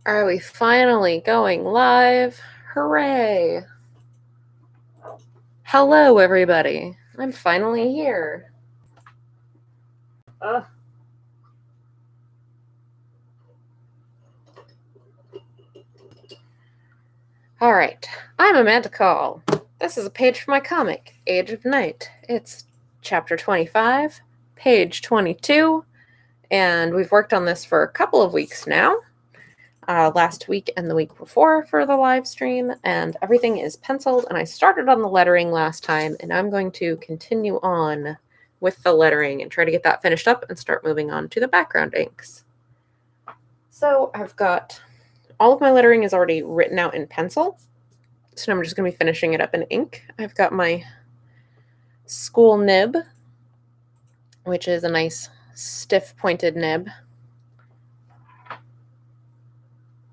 Are we finally going live? Hooray! Hello, everybody. I'm finally here. All right. I'm Amanda Call. This is a page from my comic, Age of Night. It's chapter 25, page 22, and we've worked on this for a couple of weeks now. Last week and the week before for the live stream, and everything is penciled, and I started on the lettering last time, and I'm going to continue on with the lettering and try to get that finished up and start moving on to the background inks. So I've got all of my lettering is already written out in pencil, so I'm just going to be finishing it up in ink. I've got my school nib, which is a nice stiff pointed nib,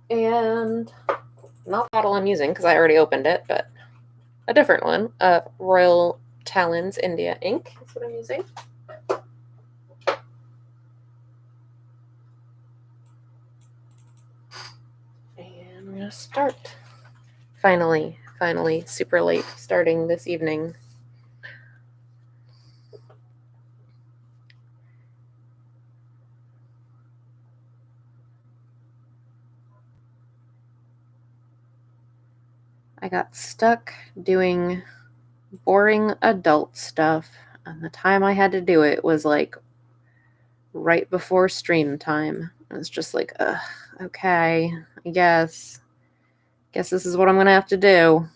and not the bottle I'm using because I already opened it, but a different one, Royal Talons India ink is what I'm using. And I'm gonna start. Finally, super late starting this evening. I got stuck doing boring adult stuff, and the time I had to do it was like right before stream time. It was just like, okay, I guess this is what I'm gonna have to do.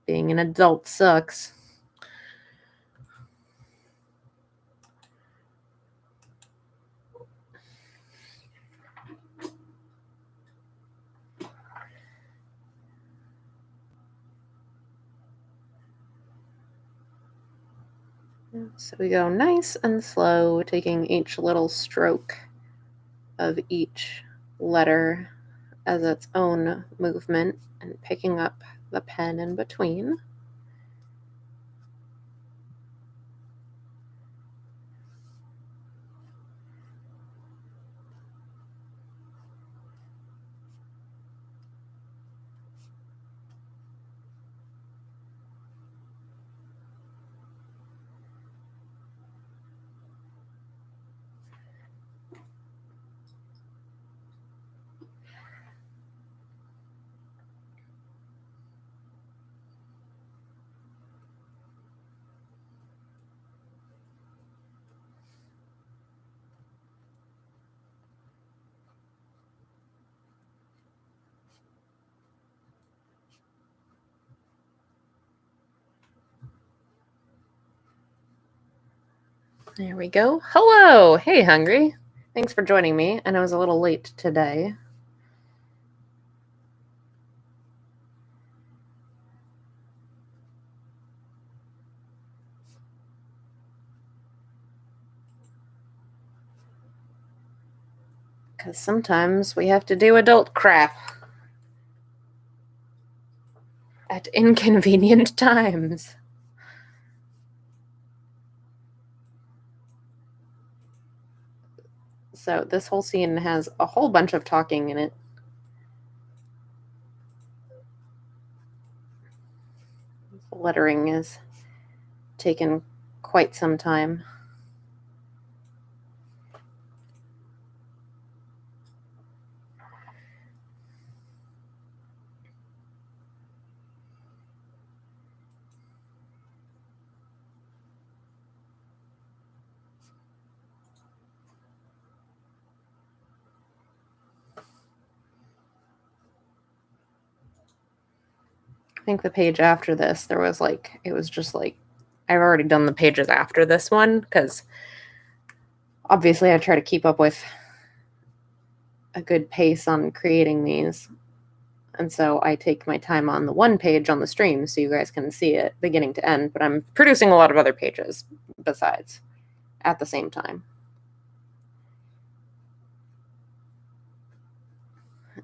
Being an adult sucks. So we go nice and slow, taking each little stroke of each letter as its own movement and picking up the pen in between. There we go. Hello! Hey, Hungry. Thanks for joining me. I know I was a little late today. Because sometimes we have to do adult crap at inconvenient times. So this whole scene has a whole bunch of talking in it. The lettering is taken quite some time. I think the page after this, it was just like, I've already done the pages after this one, because obviously I try to keep up with a good pace on creating these. And so I take my time on the one page on the stream so you guys can see it beginning to end, but I'm producing a lot of other pages besides at the same time.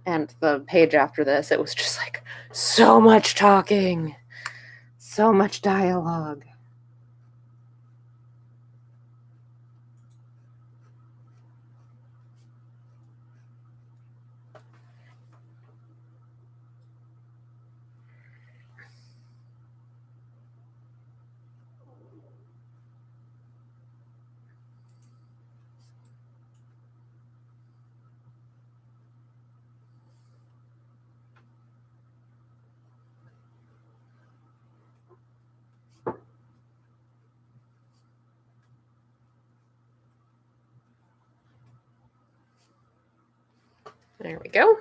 And the page after this, it was just like so much talking, so much dialogue. There we go.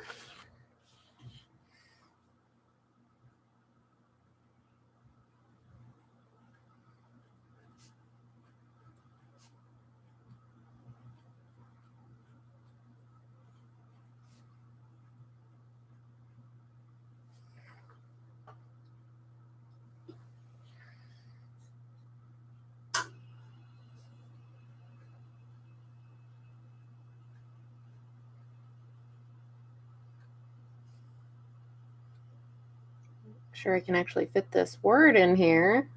Sure I can actually fit this word in here.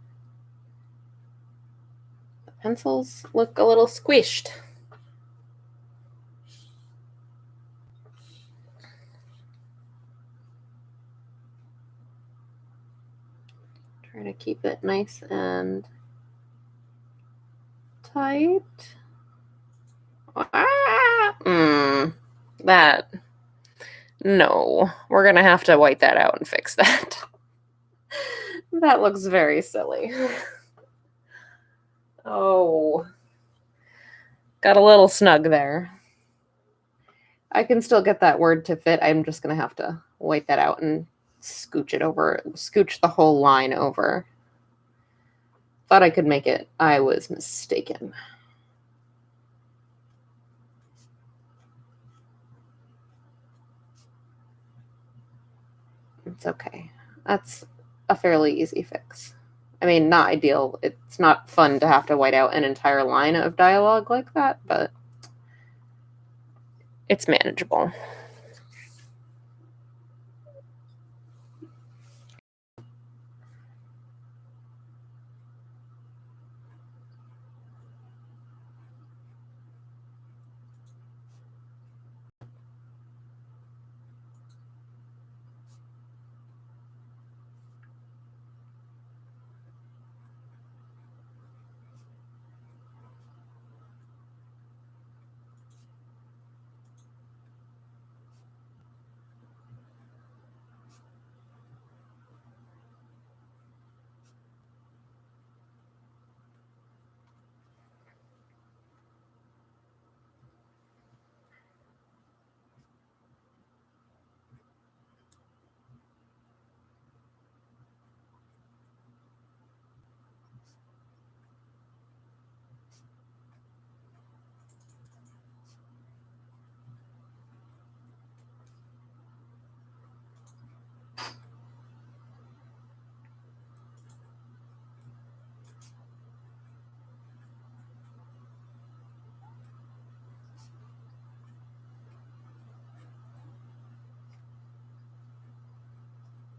The pencils look a little squished. Try to keep it nice and tight. That. No, we're gonna have to white that out and fix that. That looks very silly. Oh, got a little snug there. I can still get that word to fit. I'm just gonna have to white that out and scooch it over, scooch the whole line over. Thought I could make it. I was mistaken. It's okay. That's a fairly easy fix. I mean, not ideal. It's not fun to have to white out an entire line of dialogue like that, but it's manageable.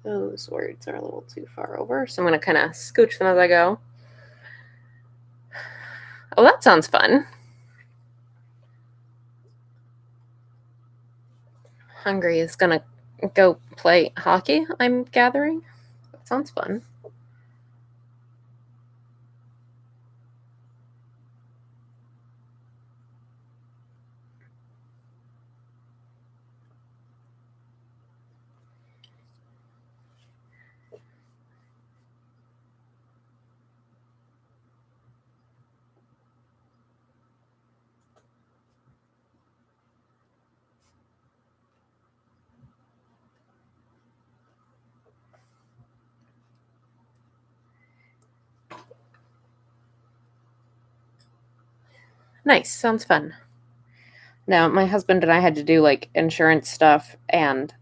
Those words are a little too far over, so I'm going to kind of scooch them as I go. Oh, that sounds fun. Hungry is going to go play hockey, I'm gathering. That sounds fun. Nice, sounds fun. Now, my husband and I had to do like insurance stuff, and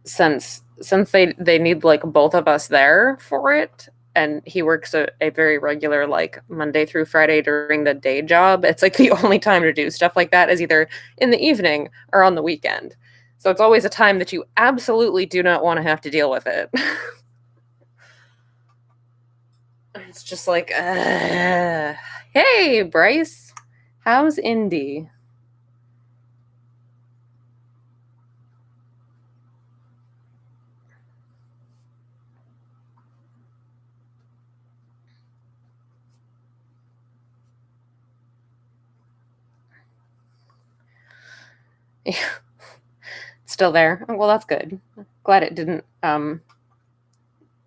since they need like both of us there for it, and he works a very regular like Monday through Friday during the day job, it's like the only time to do stuff like that is either in the evening or on the weekend. So it's always a time that you absolutely do not want to have to deal with it. It's just like, hey, Bryce, how's Indy? Yeah. Still there. Oh, well, that's good. Glad it didn't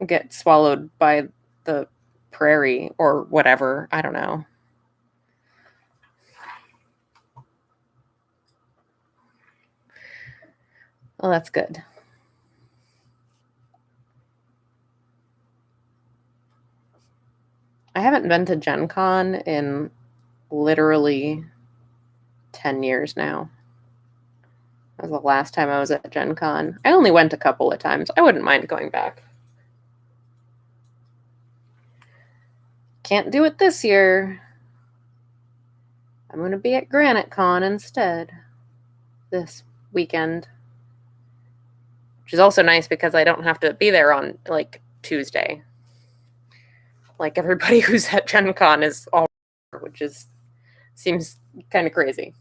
get swallowed by the prairie or whatever. I don't know. Well, that's good. I haven't been to Gen Con in literally 10 years now. That was the last time I was at Gen Con. I only went a couple of times. I wouldn't mind going back. Can't do it this year. I'm going to be at Granite Con instead this weekend. Which is also nice because I don't have to be there on, like, Tuesday. Like, everybody who's at Gen Con is all, which seems kind of crazy.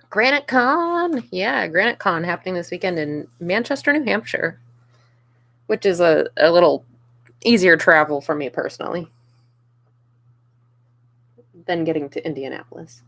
Granite Con! Yeah, Granite Con happening this weekend in Manchester, New Hampshire, which is a little easier travel for me personally than getting to Indianapolis.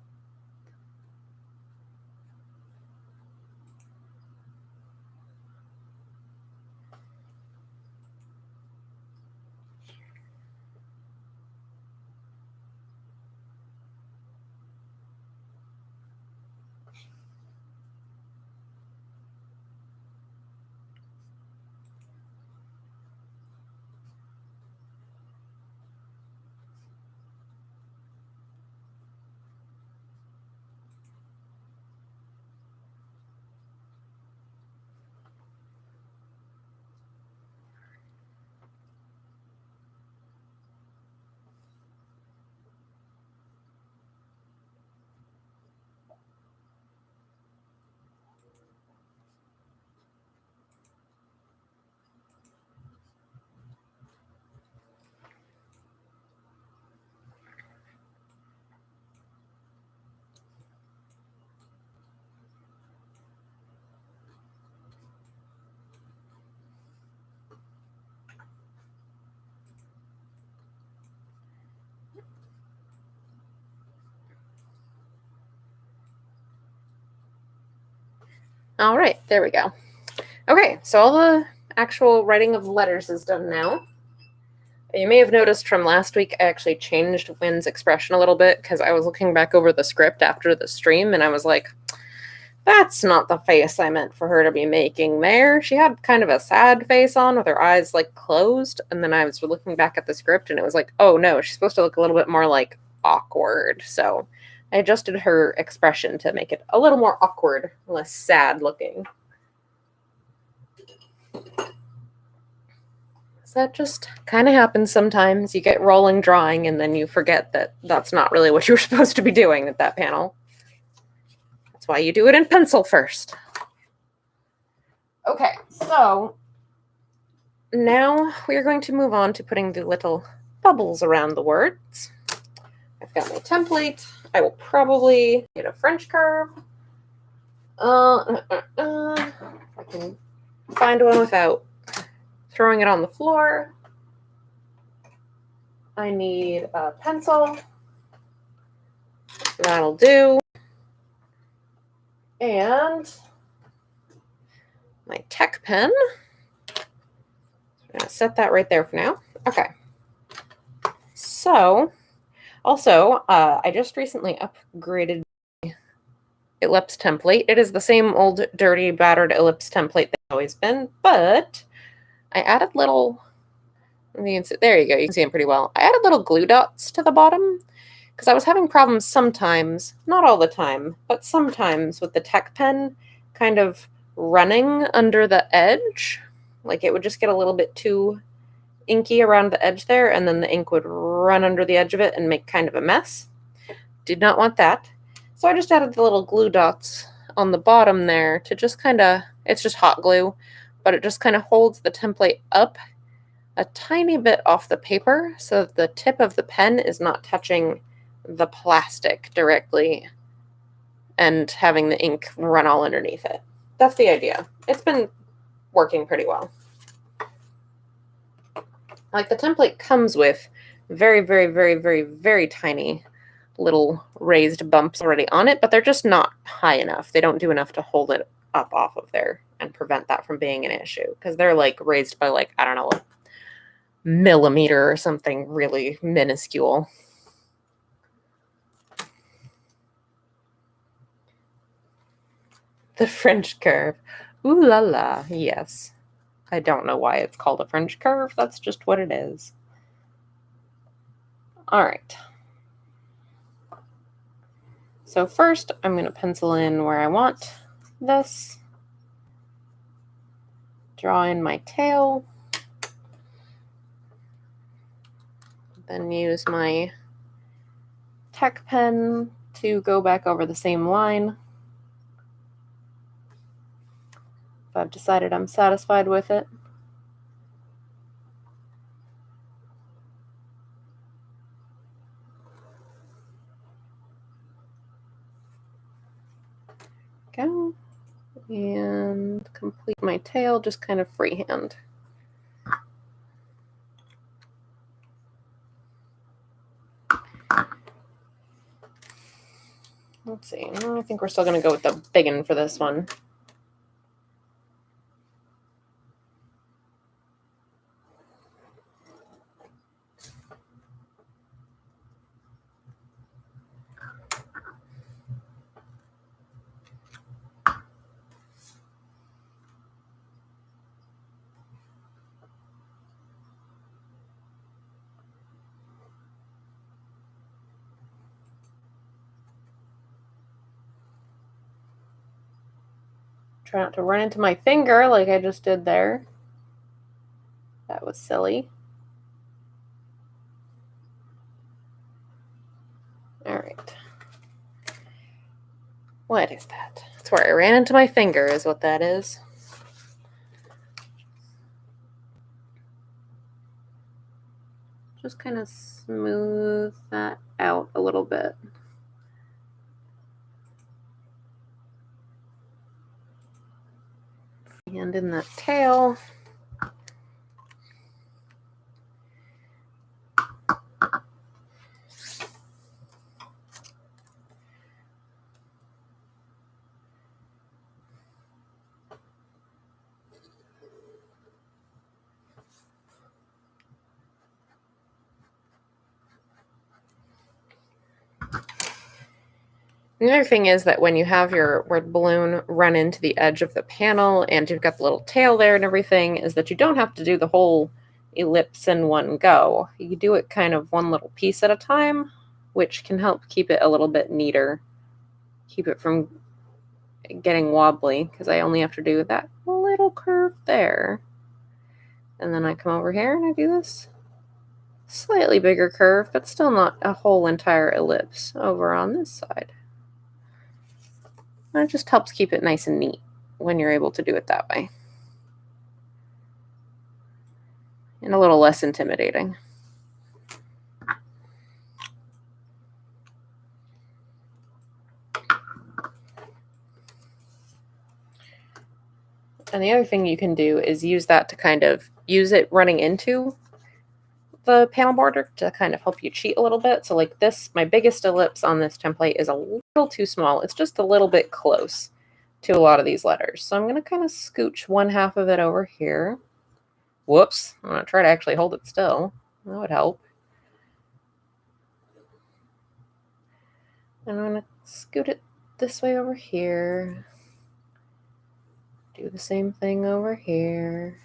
All right, there we go. Okay, so all the actual writing of letters is done now. You may have noticed from last week, I actually changed Wynn's expression a little bit because I was looking back over the script after the stream and I was like, that's not the face I meant for her to be making there. She had kind of a sad face on with her eyes like closed. And then I was looking back at the script and it was like, oh no, she's supposed to look a little bit more like awkward. So I adjusted her expression to make it a little more awkward, less sad looking. So that just kind of happens sometimes. You get rolling drawing and then you forget that that's not really what you were supposed to be doing at that panel. That's why you do it in pencil first. Okay, so now we're going to move on to putting the little bubbles around the words. I've got my template. I will probably get a French curve. If I can find one without throwing it on the floor. I need a pencil. That'll do. And my tech pen. I'm going to set that right there for now. Okay. So, also, I just recently upgraded the Ellipse template. It is the same old, dirty, battered Ellipse template that's always been, but I added little, there you go, you can see them pretty well. I added little glue dots to the bottom because I was having problems sometimes, not all the time, but sometimes with the tech pen kind of running under the edge. Like it would just get a little bit too inky around the edge there, and then the ink would run under the edge of it and make kind of a mess. Did not want that. So I just added the little glue dots on the bottom there to just kind of, it's just hot glue, but it just kind of holds the template up a tiny bit off the paper so that the tip of the pen is not touching the plastic directly and having the ink run all underneath it. That's the idea. It's been working pretty well. Like, the template comes with very, very, very, very, very tiny little raised bumps already on it, but they're just not high enough. They don't do enough to hold it up off of there and prevent that from being an issue, because they're like raised by, like, I don't know, a millimeter or something really minuscule. The French curve. Ooh la la, yes. I don't know why it's called a French curve. That's just what it is. All right. So first, I'm going to pencil in where I want this. Draw in my tail. Then use my tech pen to go back over the same line. If I've decided I'm satisfied with it. Go. And complete my tail just kind of freehand. Let's see. I think we're still going to go with the big one for this one. Try not to run into my finger like I just did there. That was silly. All right. What is that? That's where I ran into my finger is what that is. Just kind of smooth that out a little bit. And in that tail. The other thing is that when you have your word balloon run into the edge of the panel and you've got the little tail there and everything, is that you don't have to do the whole ellipse in one go. You do it kind of one little piece at a time, which can help keep it a little bit neater, keep it from getting wobbly, because I only have to do that little curve there. And then I come over here and I do this slightly bigger curve, but still not a whole entire ellipse over on this side. And it just helps keep it nice and neat when you're able to do it that way. And a little less intimidating. And the other thing you can do is use that to kind of use it running into the panel border to kind of help you cheat a little bit. So like this, my biggest ellipse on this template is a little too small. It's just a little bit close to a lot of these letters. So I'm going to kind of scooch one half of it over here. Whoops. I'm going to try to actually hold it still. That would help. And I'm going to scoot it this way over here. Do the same thing over here.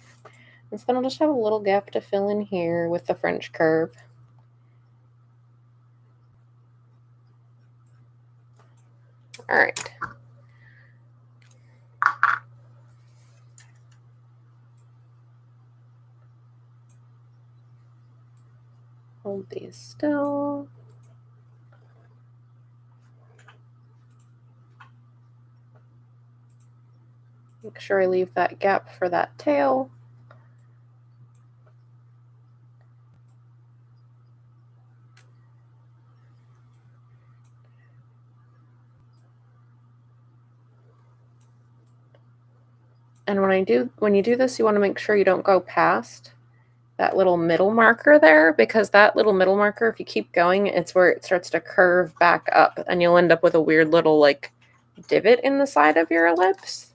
And then I'll just have a little gap to fill in here with the French curve. All right. Hold these still. Make sure I leave that gap for that tail. And when you do this, you want to make sure you don't go past that little middle marker there, because that little middle marker, if you keep going, it's where it starts to curve back up and you'll end up with a weird little like divot in the side of your ellipse.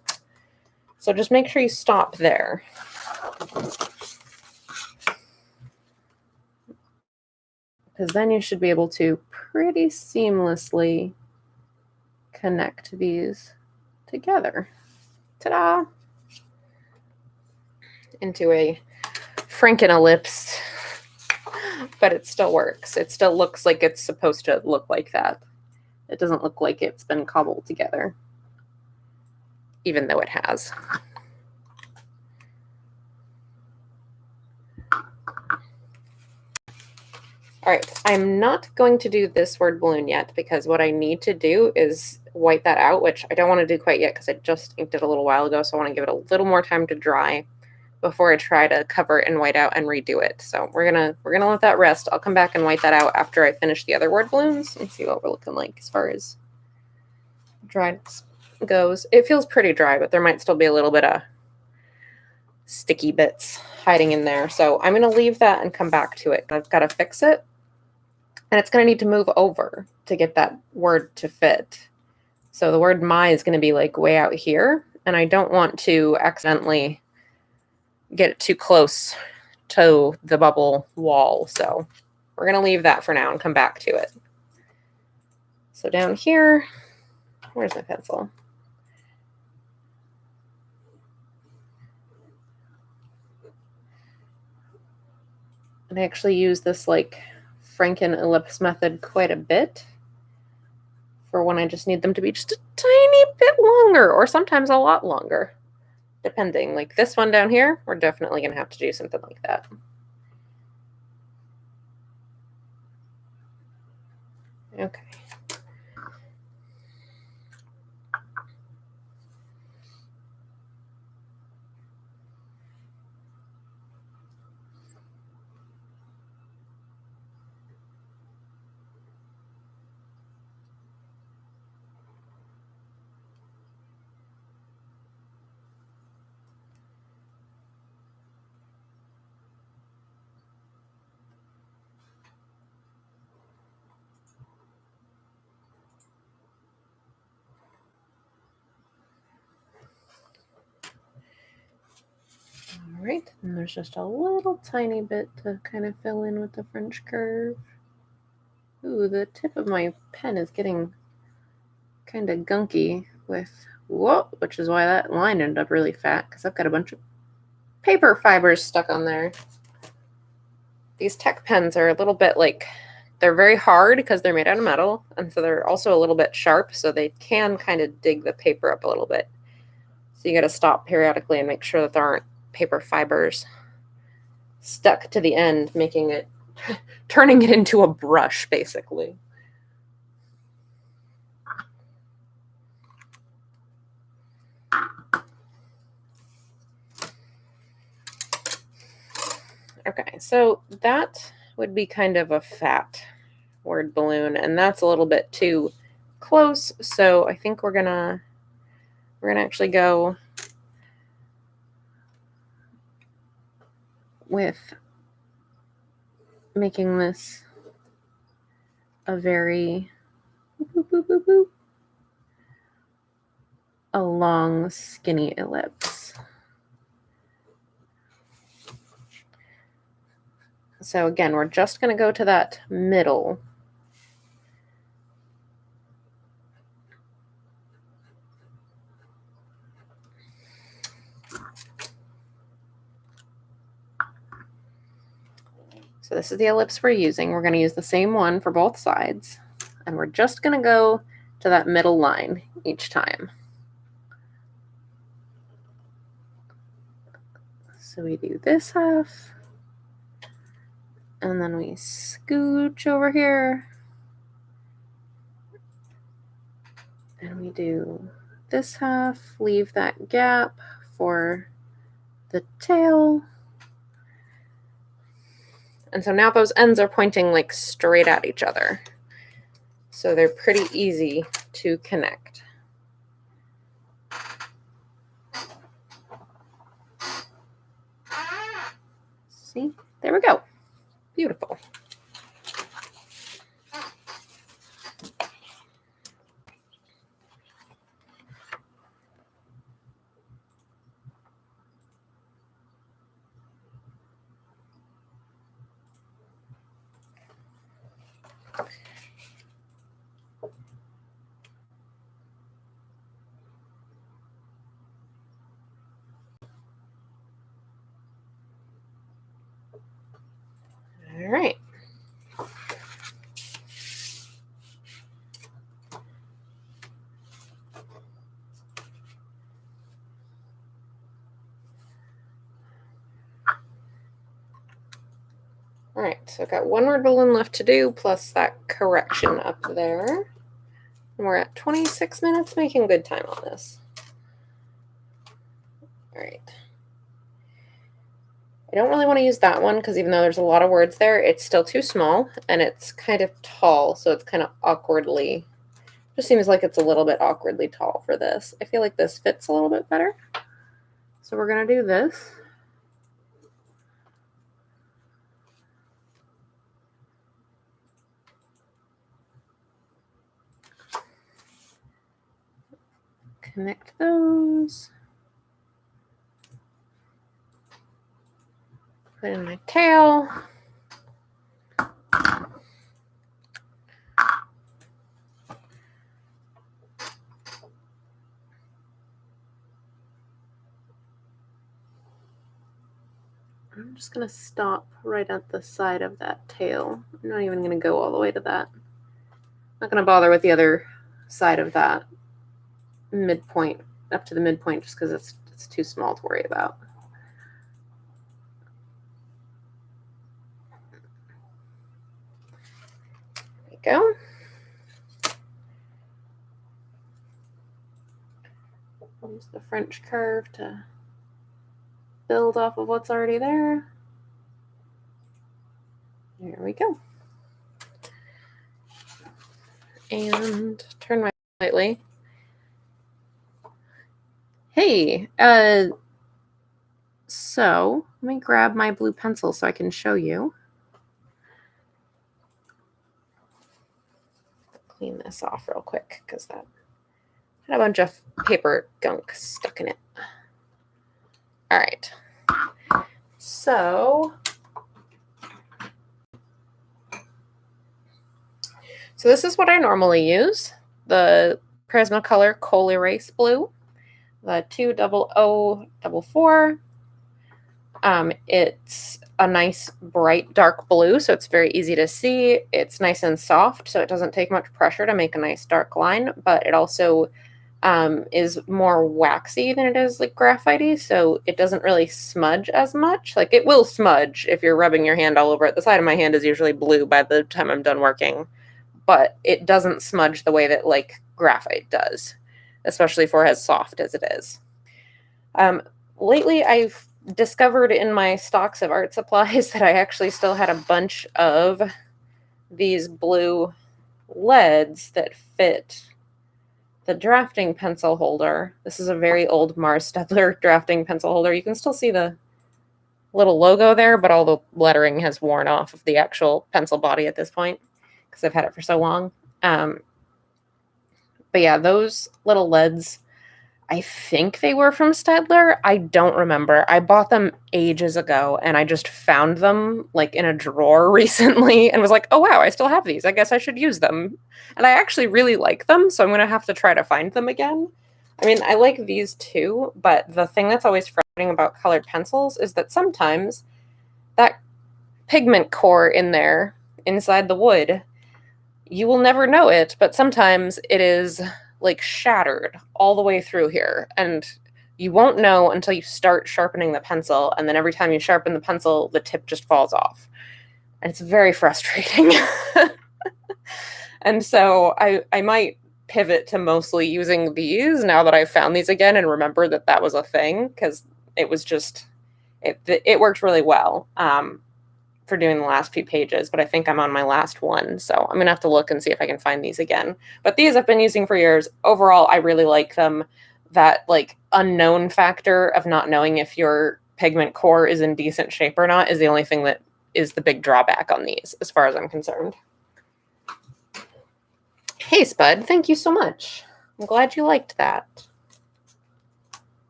So just make sure you stop there. Because then you should be able to pretty seamlessly connect these together. Ta-da! Into a Franken ellipse. But it still works. It still looks like it's supposed to look like that. It doesn't look like it's been cobbled together, even though it has. All right, I'm not going to do this word balloon yet, because what I need to do is white that out, which I don't want to do quite yet because I just inked it a little while ago, so I want to give it a little more time to dry before I try to cover it and white out and redo it. So we're gonna let that rest. I'll come back and white that out after I finish the other word balloons and see what we're looking like as far as dryness goes. It feels pretty dry, but there might still be a little bit of sticky bits hiding in there. So I'm gonna leave that and come back to it. I've got to fix it. And it's going to need to move over to get that word to fit. So the word my is going to be like way out here. And I don't want to accidentally get it too close to the bubble wall. So we're going to leave that for now and come back to it. So down here, where's my pencil? And I actually use this like Franken ellipse method quite a bit for when I just need them to be just a tiny bit longer, or sometimes a lot longer, depending. Like this one down here, we're definitely going to have to do something like that. Okay. All right, and there's just a little tiny bit to kind of fill in with the French curve. Ooh, the tip of my pen is getting kind of gunky with, whoa, which is why that line ended up really fat, because I've got a bunch of paper fibers stuck on there. These tech pens are a little bit like, they're very hard because they're made out of metal, and so they're also a little bit sharp, so they can kind of dig the paper up a little bit. So you got to stop periodically and make sure that there aren't paper fibers stuck to the end, making it, turning it into a brush, basically. Okay, so that would be kind of a fat word balloon, and that's a little bit too close, so I think we're gonna actually go with making this a very a long skinny ellipse. So again, we're just going to go to that middle. So this is the ellipse we're using. We're going to use the same one for both sides. And we're just going to go to that middle line each time. So we do this half. And then we scooch over here. And we do this half, leave that gap for the tail. And so now those ends are pointing like straight at each other. So they're pretty easy to connect. See, there we go. Beautiful. All right. All right, so I've got one word balloon left to do, plus that correction up there. And we're at 26 minutes, making good time on this. All right. I don't really want to use that one because even though there's a lot of words there, it's still too small and it's kind of tall, so it's kind of awkwardly, just seems like it's a little bit awkwardly tall for this. I feel like this fits a little bit better. So we're going to do this. Connect those. Put in my tail. I'm just going to stop right at the side of that tail. I'm not even going to go all the way to that. I'm not going to bother with the other side of that midpoint, up to the midpoint, just because it's too small to worry about. There we go. Use the French curve to build off of what's already there. There we go. And turn my slightly. Hey, so let me grab my blue pencil so I can show you. Clean this off real quick because that had a bunch of paper gunk stuck in it. All right. So this is what I normally use. The Prismacolor Kohl Erase Blue, the 20044. It's a nice bright dark blue, so it's very easy to see. It's nice and soft, so it doesn't take much pressure to make a nice dark line, but it also is more waxy than it is like graphite-y, so it doesn't really smudge as much. Like it will smudge if you're rubbing your hand all over it. The side of my hand is usually blue by the time I'm done working, but it doesn't smudge the way that like graphite does, especially for as soft as it is. Lately, I've discovered in my stocks of art supplies that I actually still had a bunch of these blue leads that fit the drafting pencil holder. This is a very old Mars Stedler drafting pencil holder. You can still see the little logo there, but all the lettering has worn off of the actual pencil body at this point because I've had it for so long. But yeah, those little leads, I think they were from Stedler. I don't remember. I bought them ages ago and I just found them like in a drawer recently and was like, oh wow, I still have these. I guess I should use them. And I actually really like them, so I'm going to have to try to find them again. I mean, I like these too, but the thing that's always frustrating about colored pencils is that sometimes that pigment core in there, inside the wood, you will never know it, but sometimes it is like shattered all the way through here, and you won't know until you start sharpening the pencil, and then every time you sharpen the pencil, the tip just falls off. And it's very frustrating. And so I might pivot to mostly using these now that I've found these again and remember that that was a thing, because it was just, it worked really well for doing the last few pages, but I think I'm on my last one, so I'm gonna have to look and see if I can find these again. But these I've been using for years. Overall, I really like them. That like unknown factor of not knowing if your pigment core is in decent shape or not is the only thing that is the big drawback on these, as far as I'm concerned. Hey, Spud, thank you so much. I'm glad you liked that.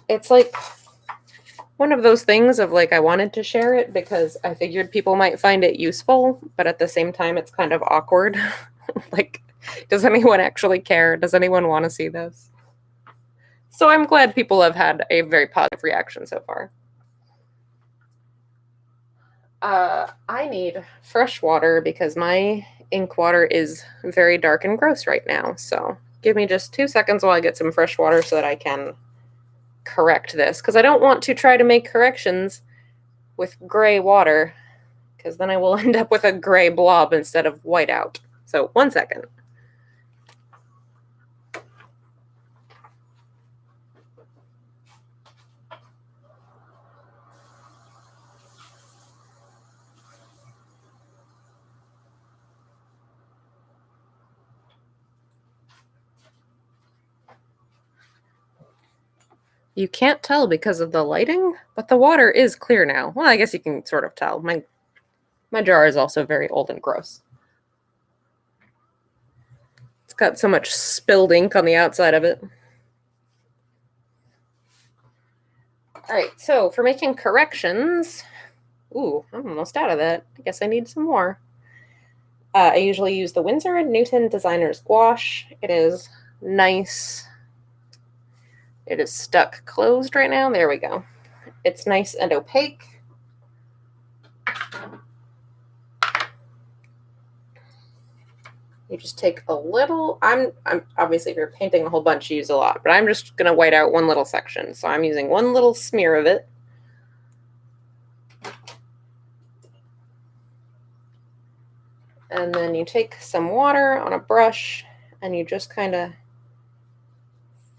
It's like one of those things of like I wanted to share it because I figured people might find it useful, but at the same time it's kind of awkward. Like, does anyone actually care? Does anyone want to see this? So I'm glad people have had a very positive reaction so far. I need fresh water because my ink water is very dark and gross right now. So give me just 2 seconds while I get some fresh water so that I can correct this. Because I don't want to try to make corrections with gray water, because then I will end up with a gray blob instead of whiteout. So 1 second. You can't tell because of the lighting, but the water is clear now. Well, I guess you can sort of tell. My jar is also very old and gross. It's got so much spilled ink on the outside of it. All right, so for making corrections, ooh, I'm almost out of that. I guess I need some more. I usually use the Winsor & Newton Designer's Gouache. It is nice. It is stuck closed right now. There we go. It's nice and opaque. You just take a little, I'm obviously if you're painting a whole bunch, you use a lot, but I'm just going to white out one little section. So I'm using one little smear of it. And then you take some water on a brush and you just kind of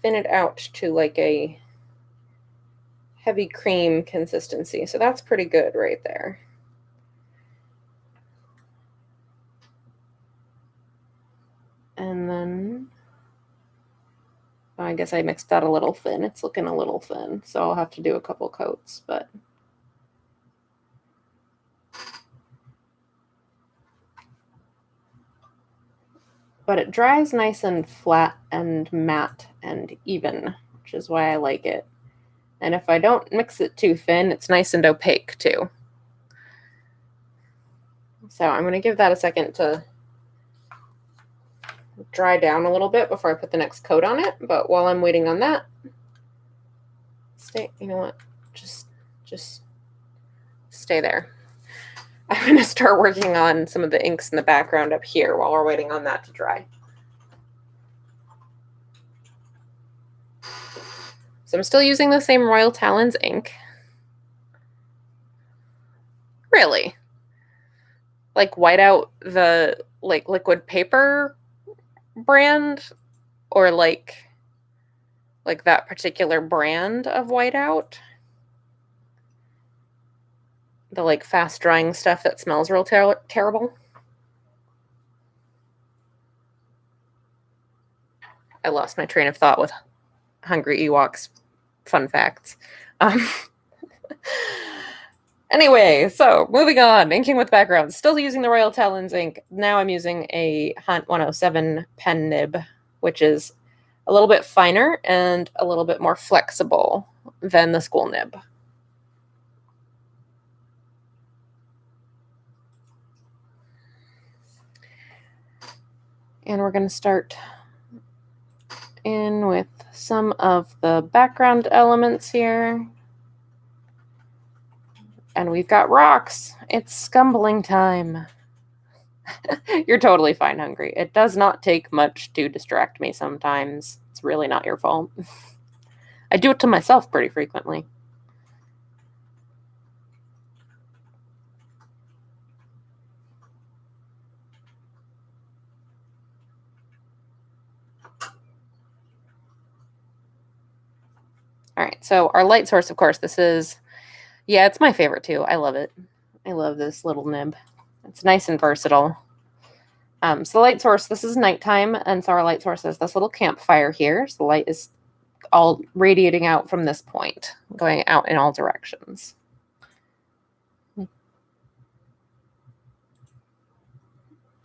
thin it out to like a heavy cream consistency. So that's pretty good right there. And then I guess I mixed that a little thin. It's looking a little thin, so I'll have to do a couple coats, but it dries nice and flat and matte and even, which is why I like it. And if I don't mix it too thin, it's nice and opaque too. So I'm going to give that a second to dry down a little bit before I put the next coat on it. But while I'm waiting on that, you know what, just stay there. I'm going to start working on some of the inks in the background up here while we're waiting on that to dry. So I'm still using the same Royal Talons ink. Really? Like white out the like liquid paper brand, or like that particular brand of whiteout? The like fast drying stuff that smells real terrible. I lost my train of thought with Hungry Ewoks fun facts. Anyway, so moving on, inking with backgrounds. Still using the Royal Talons ink. Now I'm using a Hunt 107 pen nib, which is a little bit finer and a little bit more flexible than the school nib. And we're going to start in with some of the background elements here. And we've got rocks. It's scumbling time. You're totally fine, Hungry. It does not take much to distract me sometimes. It's really not your fault. I do it to myself pretty frequently. All right, so our light source, of course, this is, yeah, it's my favorite too. I love it. I love this little nib. It's nice and versatile. So the light source, this is nighttime, and so our light source is this little campfire here. So the light is all radiating out from this point, going out in all directions.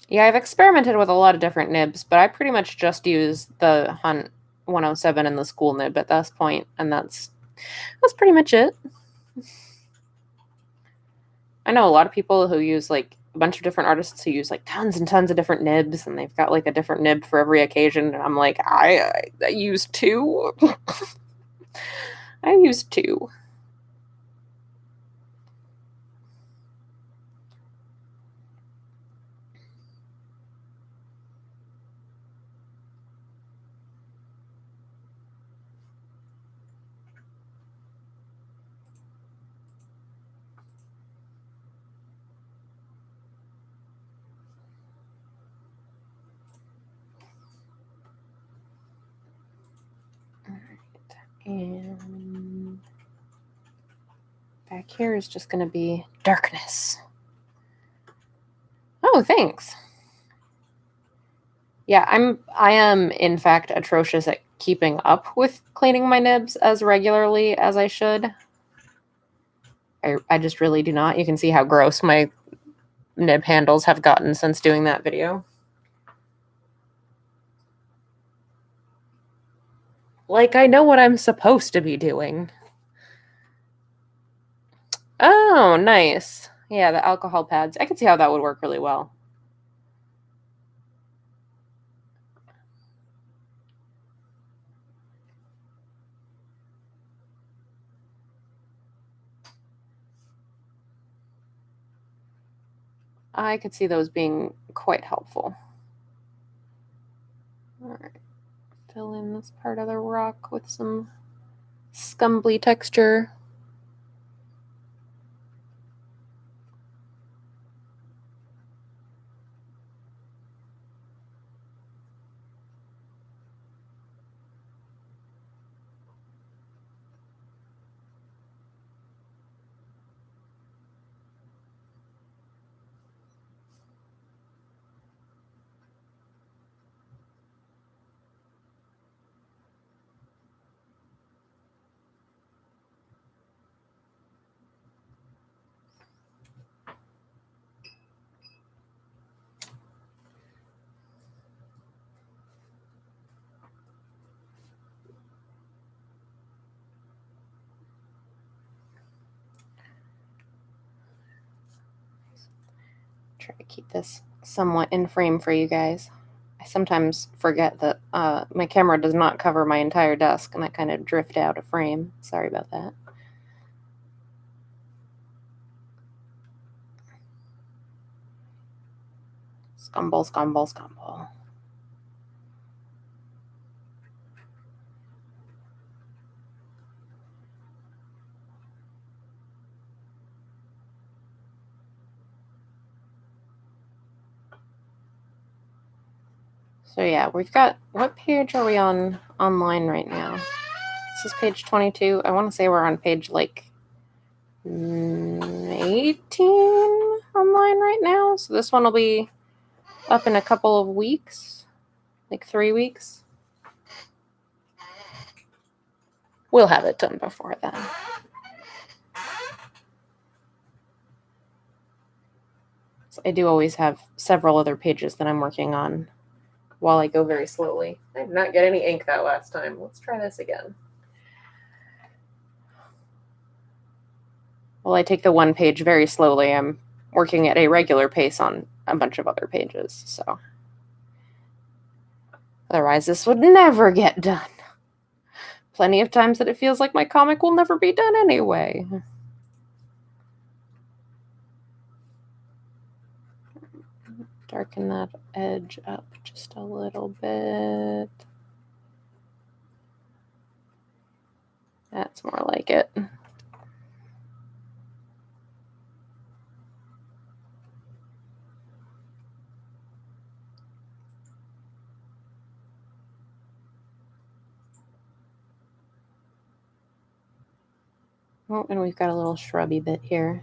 Yeah, I've experimented with a lot of different nibs, but I pretty much just use the Hunt 107 and the school nib at this point, and that's pretty much it. I know a lot of people who use like a bunch of different artists who use like tons and tons of different nibs, and they've got like a different nib for every occasion. And I'm like, I use two. I use two. And back here is just going to be darkness. Oh, thanks. Yeah, I am in fact atrocious at keeping up with cleaning my nibs as regularly as I should. I just really do not. You can see how gross my nib handles have gotten since doing that video. Like, I know what I'm supposed to be doing. Oh, nice. Yeah, the alcohol pads. I can see how that would work really well. I could see those being quite helpful. All right. Fill in this part of the rock with some scumbly texture. Try to keep this somewhat in frame for you guys. I sometimes forget that my camera does not cover my entire desk, and I kind of drift out of frame. Sorry about that. Scumble, scumble, scumble. So yeah, we've got, what page are we on online right now? This is page 22. I want to say we're on page like 18 online right now. So this one will be up in a couple of weeks, like 3 weeks. We'll have it done before then. So I do always have several other pages that I'm working on while I go very slowly. I did not get any ink that last time. Let's try this again. While I take the one page very slowly, I'm working at a regular pace on a bunch of other pages, so otherwise this would never get done. Plenty of times that it feels like my comic will never be done anyway. Darken that edge up just a little bit. That's more like it. Oh, and we've got a little shrubby bit here.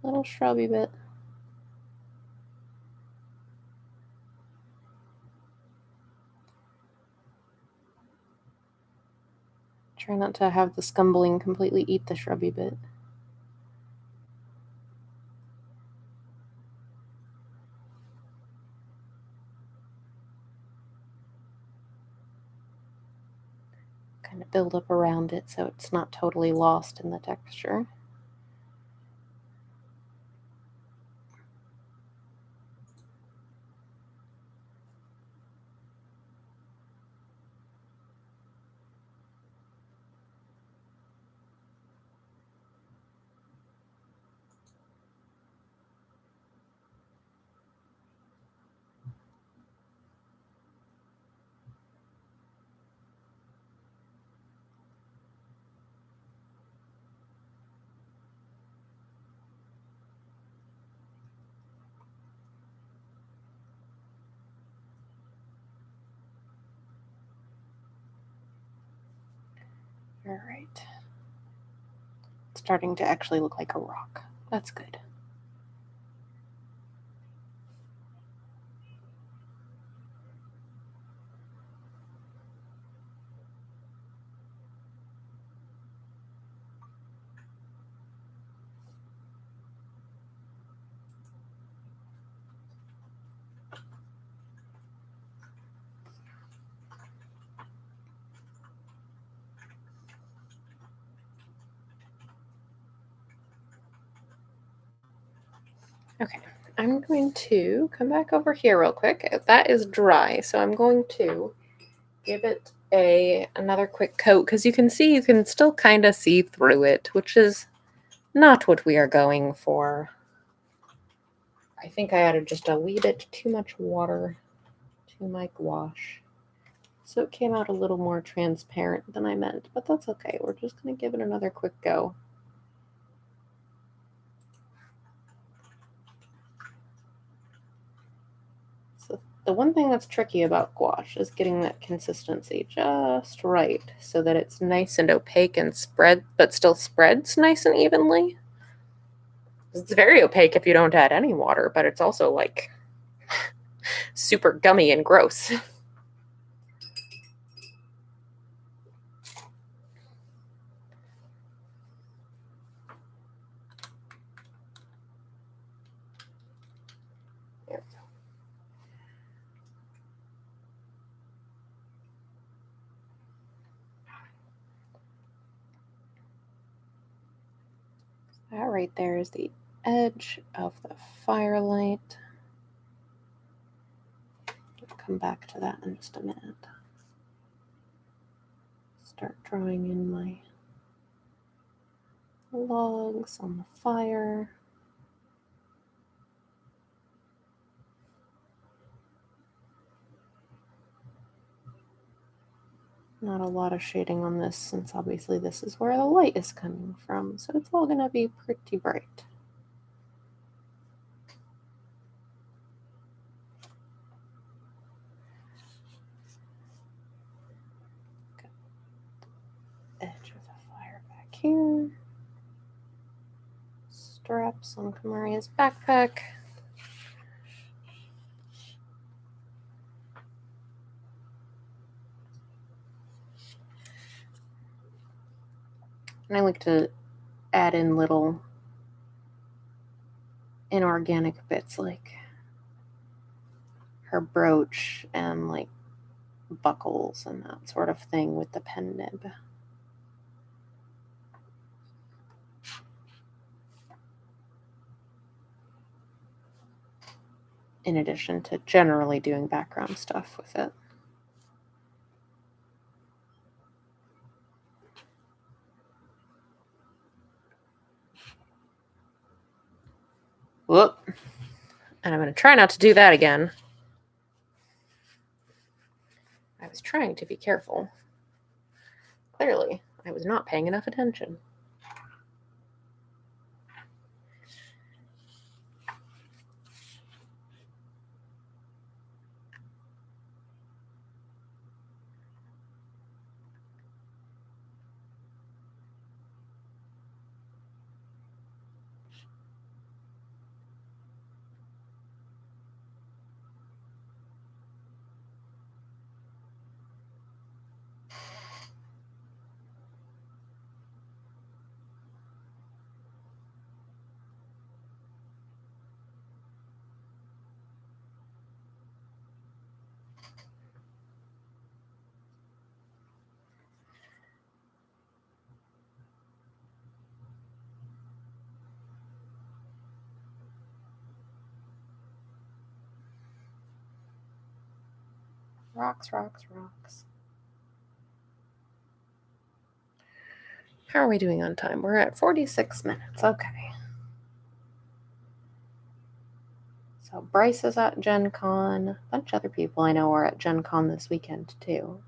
Little shrubby bit. Try not to have the scumbling completely eat the shrubby bit. Kind of build up around it so it's not totally lost in the texture. All right. It's starting to actually look like a rock. That's good. Okay, I'm going to come back over here real quick. That is dry, so I'm going to give it another quick coat, because you can still kind of see through it, which is not what we are going for. I think I added just a wee bit too much water to my gouache, so it came out a little more transparent than I meant, but that's okay. We're just going to give it another quick go. So the one thing that's tricky about gouache is getting that consistency just right so that it's nice and opaque and but still spreads nice and evenly. It's very opaque if you don't add any water, but it's also like super gummy and gross. That right there is the edge of the firelight. I'll come back to that in just a minute. Start drawing in my logs on the fire. Not a lot of shading on this, since obviously this is where the light is coming from, so it's all going to be pretty bright. Got the edge of the fire back here. Straps on Kamaria's backpack. And I like to add in little inorganic bits like her brooch and like buckles and that sort of thing with the pen nib. In addition to generally doing background stuff with it. Whoop. And I'm going to try not to do that again. I was trying to be careful. Clearly, I was not paying enough attention. Rocks, rocks, rocks. How are we doing on time? We're at 46 minutes. Okay. So Bryce is at Gen Con. A bunch of other people I know are at Gen Con this weekend too.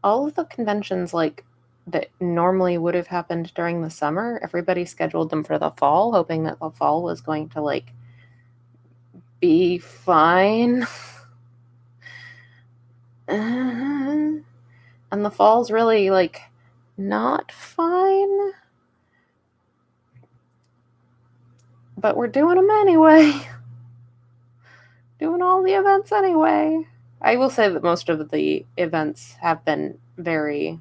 All of the conventions that normally would have happened during the summer, everybody scheduled them for the fall, hoping that the fall was going to be fine. And the fall's really not fine. But we're doing them anyway. Doing all the events anyway. I will say that most of the events have been very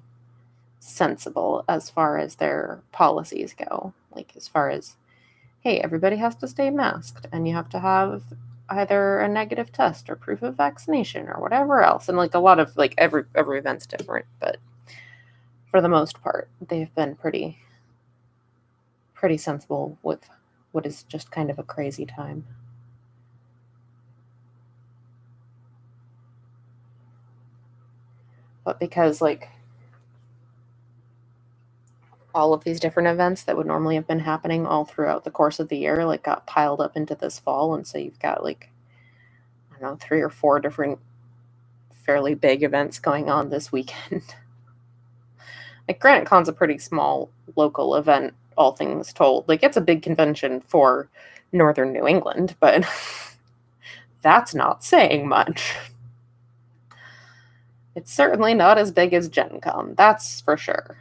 sensible as far as their policies go. As far as, hey, everybody has to stay masked and you have to have either a negative test or proof of vaccination or whatever else. And a lot of every event's different, but for the most part, they've been pretty sensible with what is just kind of a crazy time. But because all of these different events that would normally have been happening all throughout the course of the year got piled up into this fall, and so you've got I don't know, 3 or 4 different fairly big events going on this weekend. Granite Con's a pretty small local event, all things told. It's a big convention for northern New England, but that's not saying much. It's certainly not as big as Gen Con, that's for sure.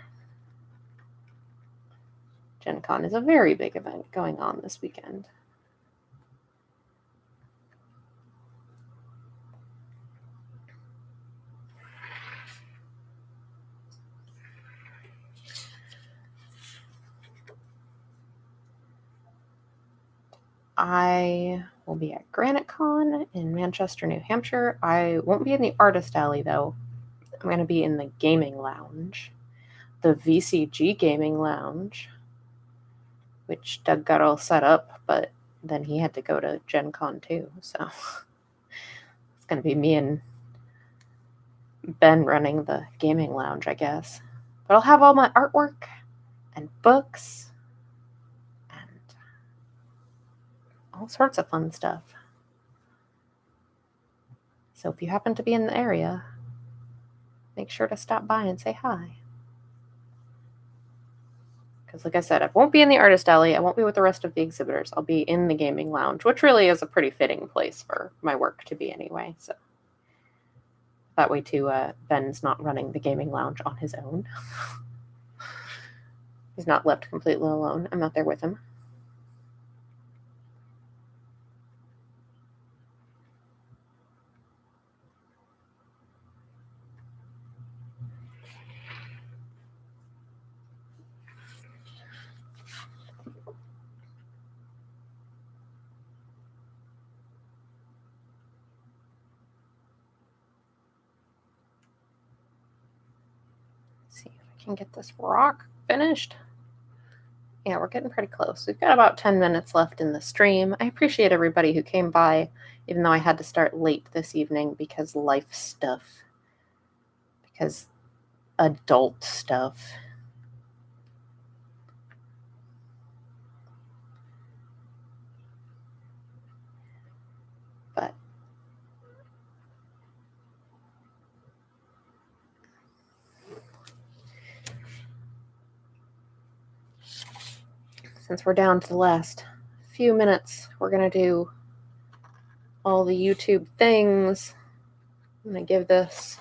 Gen Con is a very big event going on this weekend. I will be at Granite Con in Manchester, New Hampshire. I won't be in the Artist Alley, though. I'm going to be in the Gaming Lounge, the VCG Gaming Lounge, which Doug got all set up, but then he had to go to Gen Con too, so it's going to be me and Ben running the Gaming Lounge, I guess. But I'll have all my artwork and books and all sorts of fun stuff. So if you happen to be in the area, make sure to stop by and say hi. Because like I said, I won't be in the Artist Alley. I won't be with the rest of the exhibitors. I'll be in the Gaming Lounge, which really is a pretty fitting place for my work to be anyway. So that way, too, Ben's not running the Gaming Lounge on his own. He's not left completely alone. I'm not there with him. See if I can get this rock finished. Yeah, we're getting pretty close. We've got about 10 minutes left in the stream. I appreciate everybody who came by, even though I had to start late this evening because life stuff. Because adult stuff. But since we're down to the last few minutes, we're going to do all the YouTube things. I'm going to give this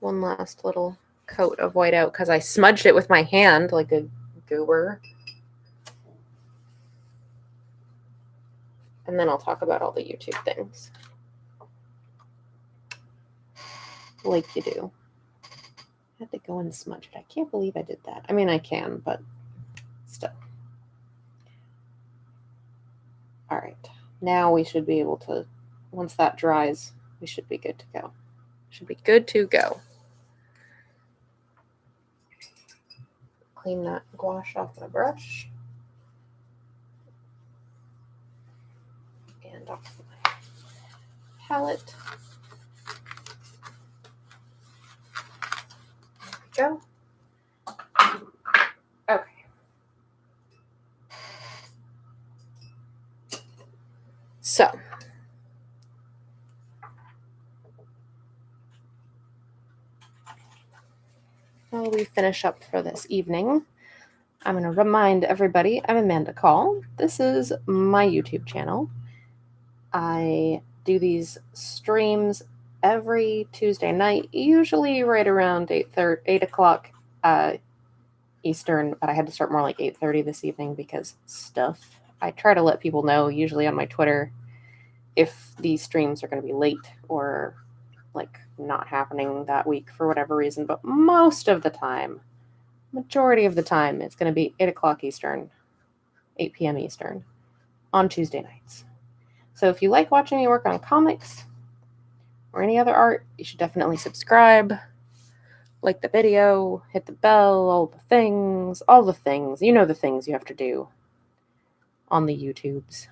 one last little coat of whiteout because I smudged it with my hand like a goober. And then I'll talk about all the YouTube things. Like you do. I had to go and smudge it. I can't believe I did that. I mean, I can, but still. All right. Now we should be able to, once that dries, we should be good to go. Should be good to go. Clean that gouache off my brush. And off my palette. So, while we finish up for this evening, I'm going to remind everybody I'm Amanda Call. This is my YouTube channel. I do these streams every Tuesday night, usually right around 8 o'clock Eastern, but I had to start more like 8:30 this evening because stuff. I try to let people know, usually on my Twitter, if these streams are going to be late or like not happening that week for whatever reason, but most of the time, majority of the time, it's going to be 8 o'clock Eastern, 8 p.m. Eastern on Tuesday nights. So if you like watching me work on comics or any other art, you should definitely subscribe, like the video, hit the bell, all the things. You know the things you have to do on the YouTubes.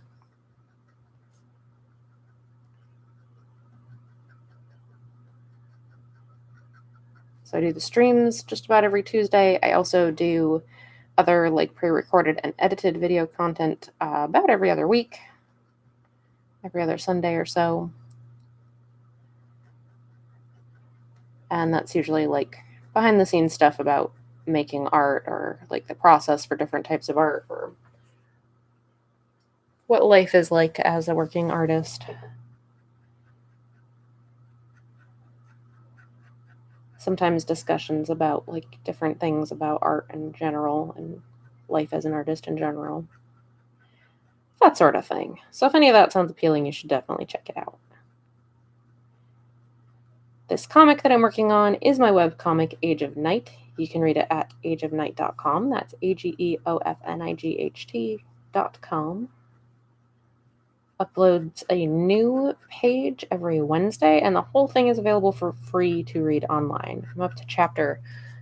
So I do the streams just about every Tuesday. I also do other like pre-recorded and edited video content about every other week, every other Sunday or so. And that's usually like behind the scenes stuff about making art or like the process for different types of art or what life is like as a working artist. Sometimes discussions about like different things about art in general and life as an artist in general. That sort of thing. So if any of that sounds appealing, you should definitely check it out. This comic that I'm working on is my webcomic, Age of Night. You can read it at ageofnight.com. That's AGEOFNIGHT.com. Uploads a new page every Wednesday, and the whole thing is available for free to read online. I'm up to chapter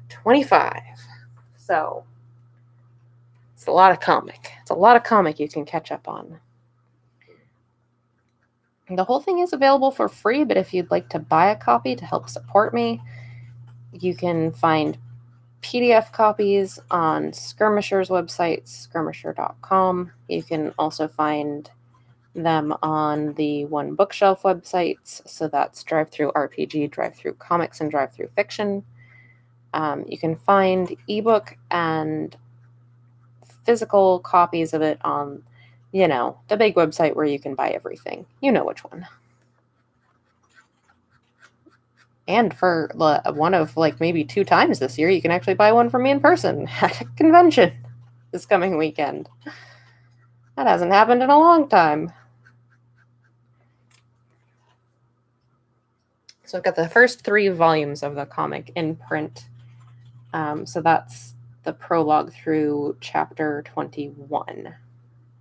25. So it's a lot of comic. It's a lot of comic you can catch up on. The whole thing is available for free, but if you'd like to buy a copy to help support me, you can find PDF copies on Skirmisher's website, skirmisher.com. You can also find them on the One Bookshelf websites. So that's Drive-Thru RPG, Drive-Thru Comics, and Drive-Thru Fiction. You can find ebook and physical copies of it on, the big website where you can buy everything. You know which one. And for one of like maybe 2 times this year, you can actually buy one from me in person at a convention this coming weekend. That hasn't happened in a long time. So I've got the first 3 volumes of the comic in print. So that's the prologue through chapter 21.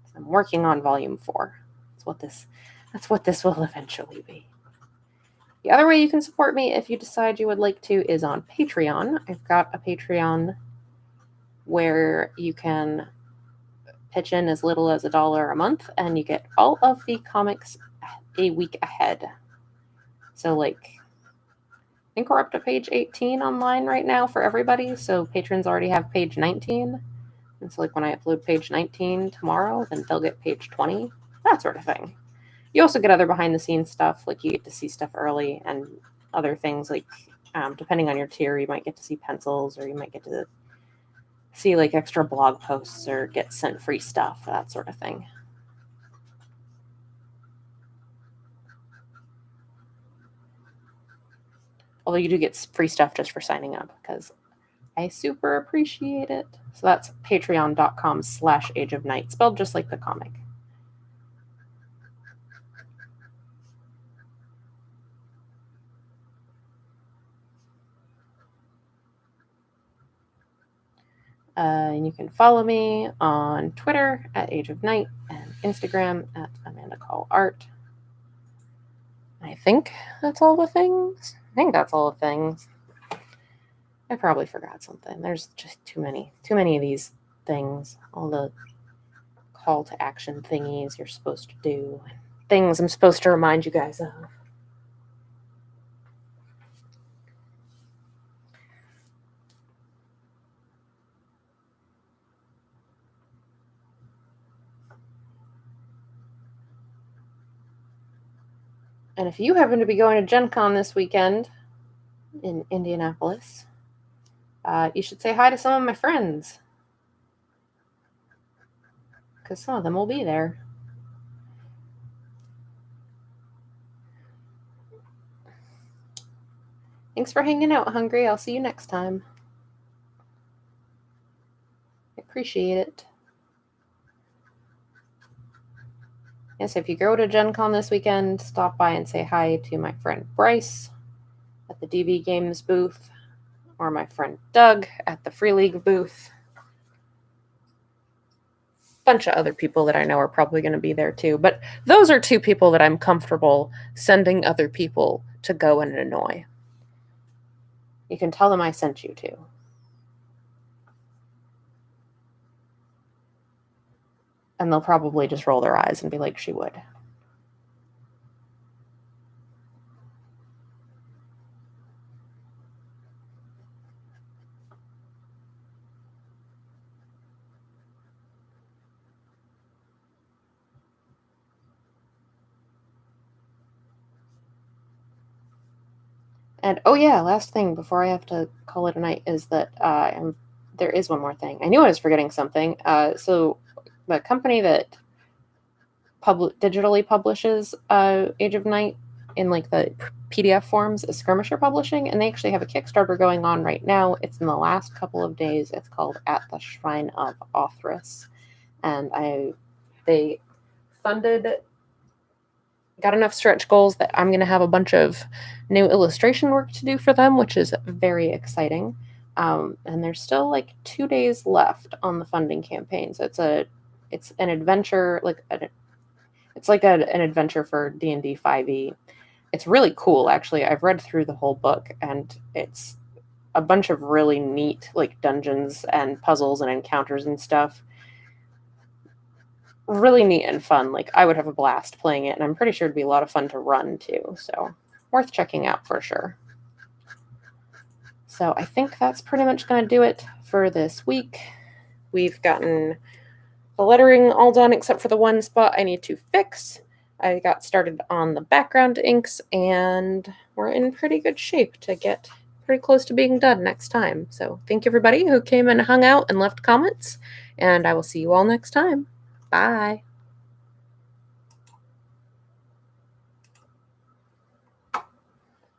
So I'm working on volume 4. That's what this will eventually be. The other way you can support me if you decide you would like to is on Patreon. I've got a Patreon where you can pitch in as little as $1 a month and you get all of the comics a week ahead. So I think we're up to page 18 online right now for everybody. So patrons already have page 19. And so when I upload page 19 tomorrow, then they'll get page 20, that sort of thing. You also get other behind the scenes stuff, like you get to see stuff early and other things like, depending on your tier, you might get to see pencils or you might get to see like extra blog posts or get sent free stuff, that sort of thing. Although you do get free stuff just for signing up because I super appreciate it. So that's patreon.com/ageofnight, spelled just like the comic. And you can follow me on Twitter at Age of Night and Instagram at Amanda Call Art. I think that's all the things. I probably forgot something. There's just too many of these things. All the call to action thingies you're supposed to do. Things I'm supposed to remind you guys of. And if you happen to be going to Gen Con this weekend in Indianapolis, you should say hi to some of my friends, because some of them will be there. Thanks for hanging out, Hungry. I'll see you next time. I appreciate it. Yes, if you go to Gen Con this weekend, stop by and say hi to my friend Bryce at the DB Games booth, or my friend Doug at the Free League booth. Bunch of other people that I know are probably going to be there too, but those are two people that I'm comfortable sending other people to go and annoy. You can tell them I sent you to. And they'll probably just roll their eyes and be like, she would. And oh yeah, last thing before I have to call it a night is that there is one more thing. I knew I was forgetting something. So the company that digitally publishes Age of Night in like the PDF forms is Skirmisher Publishing, and they actually have a Kickstarter going on right now. It's in the last couple of days. It's called At the Shrine of Othris, and they got enough stretch goals that I'm going to have a bunch of new illustration work to do for them, which is very exciting. And there's still like 2 days left on the funding campaign, so it's an adventure, it's like an adventure for D&D 5e. It's really cool, actually. I've read through the whole book, and it's a bunch of really neat like dungeons and puzzles and encounters and stuff. Really neat and fun. Like, I would have a blast playing it, and I'm pretty sure it'd be a lot of fun to run too. So worth checking out for sure. So I think that's pretty much going to do it for this week. We've gotten the lettering all done except for the one spot I need to fix. I got started on the background inks, and we're in pretty good shape to get pretty close to being done next time. So thank you everybody who came and hung out and left comments, and I will see you all next time. Bye.